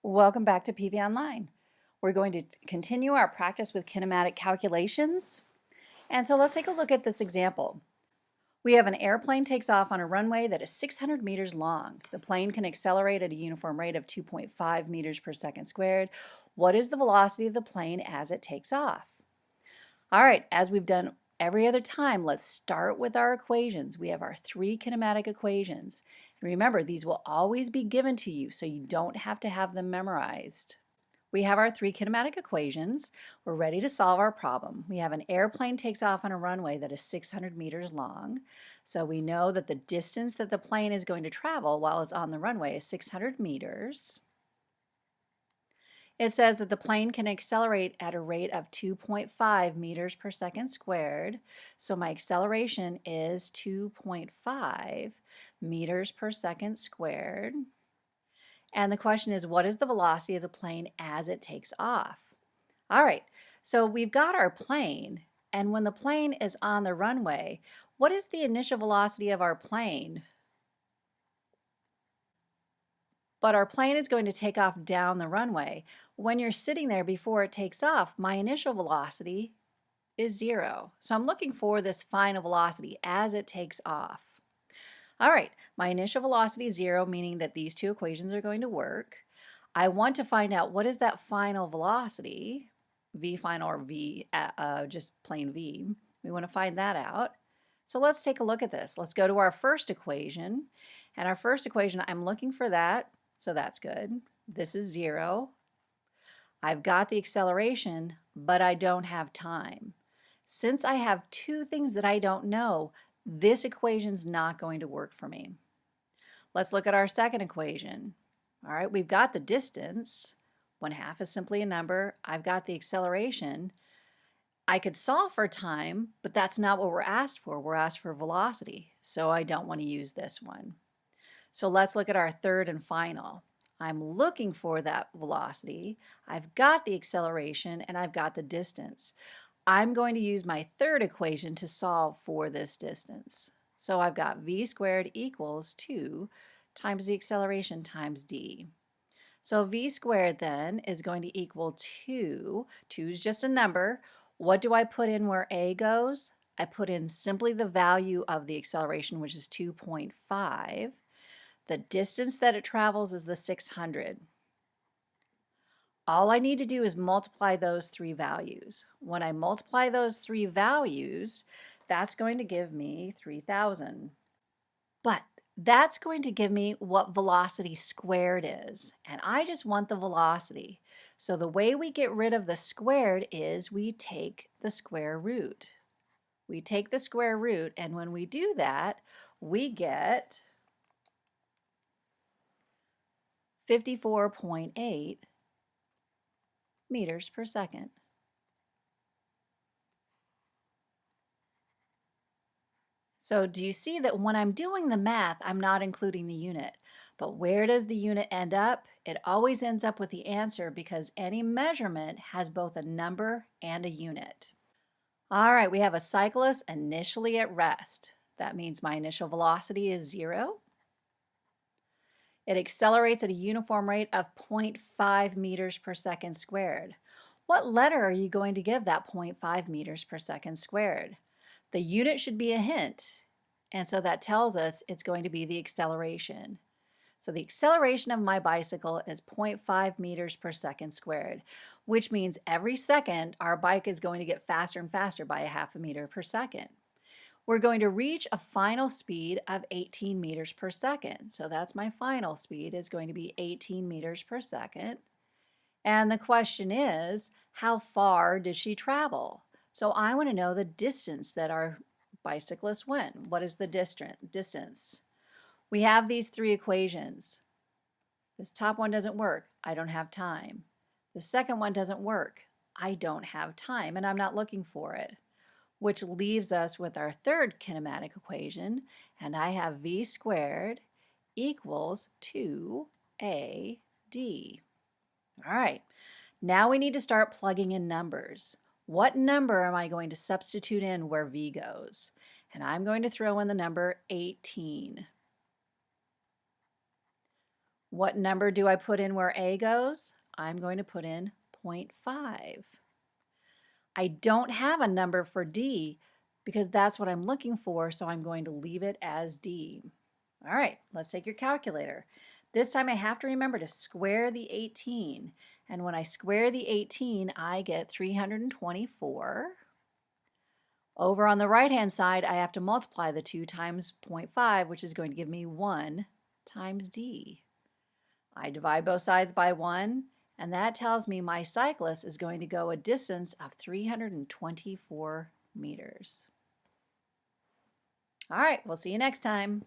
Welcome back to PV Online. We're going to continue our practice with kinematic calculations. And so let's take a look at this example. We have an airplane takes off on a runway that is 600 meters long. The plane can accelerate at a uniform rate of 2.5 meters per second squared. What is the velocity of the plane as it takes off? All right, as we've done every other time, let's start with our equations. We have our three kinematic equations. And remember, these will always be given to you, so you don't have to have them memorized. We have our three kinematic equations. We're ready to solve our problem. We have an airplane takes off on a runway that is 600 meters long. So we know that the distance that the plane is going to travel while it's on the runway is 600 meters. It says that the plane can accelerate at a rate of 2.5 meters per second squared. So my acceleration is 2.5 meters per second squared. And the question is, what is the velocity of the plane as it takes off? All right, so we've got our plane, and when the plane is on the runway, what is the initial velocity of our plane? But our plane is going to take off down the runway. When you're sitting there before it takes off, my initial velocity is 0. So I'm looking for this final velocity as it takes off. All right, my initial velocity is 0, meaning that these two equations are going to work. I want to find out what is that final velocity, v final or v, just plain v. We want to find that out. So let's take a look at this. Let's go to our first equation. And our first equation, I'm looking for that, so that's good. This is 0. I've got the acceleration, but I don't have time. Since I have two things that I don't know, this equation's not going to work for me. Let's look at our second equation. All right, we've got the distance. 1/2 is simply a number. I've got the acceleration. I could solve for time, but that's not what we're asked for. We're asked for velocity, so I don't want to use this one. So let's look at our third and final. I'm looking for that velocity. I've got the acceleration, and I've got the distance. I'm going to use my third equation to solve for this distance. So I've got v squared equals 2 times the acceleration times d. So v squared then is going to equal 2. 2 is just a number. What do I put in where a goes? I put in simply the value of the acceleration, which is 2.5. The distance that it travels is the 600. All I need to do is multiply those three values. When I multiply those three values, that's going to give me 3,000. But that's going to give me what velocity squared is, and I just want the velocity. So the way we get rid of the squared is we take the square root. We take the square root, and when we do that, we get 54.8 meters per second. So do you see that when I'm doing the math, I'm not including the unit? But where does the unit end up? It always ends up with the answer because any measurement has both a number and a unit. All right, we have a cyclist initially at rest. That means my initial velocity is 0. It accelerates at a uniform rate of 0.5 meters per second squared. What letter are you going to give that 0.5 meters per second squared? The unit should be a hint, and so that tells us it's going to be the acceleration. So the acceleration of my bicycle is 0.5 meters per second squared, which means every second our bike is going to get faster and faster by 1/2 meter per second. We're going to reach a final speed of 18 meters per second. So that's my final speed is going to be 18 meters per second. And the question is, how far did she travel? So I want to know the distance that our bicyclist went. What is the distance? We have these three equations. This top one doesn't work. I don't have time. The second one doesn't work. I don't have time, and I'm not looking for it, which leaves us with our third kinematic equation, and I have v squared equals 2ad. All right, now we need to start plugging in numbers. What number am I going to substitute in where v goes? And I'm going to throw in the number 18. What number do I put in where A goes? I'm going to put in 0.5. I don't have a number for D because that's what I'm looking for, so I'm going to leave it as D. All right, let's take your calculator. This time I have to remember to square the 18. And when I square the 18, I get 324. Over on the right-hand side, I have to multiply the 2 times 0.5, which is going to give me 1 times D. I divide both sides by 1, and that tells me my cyclist is going to go a distance of 324 meters. All right, we'll see you next time.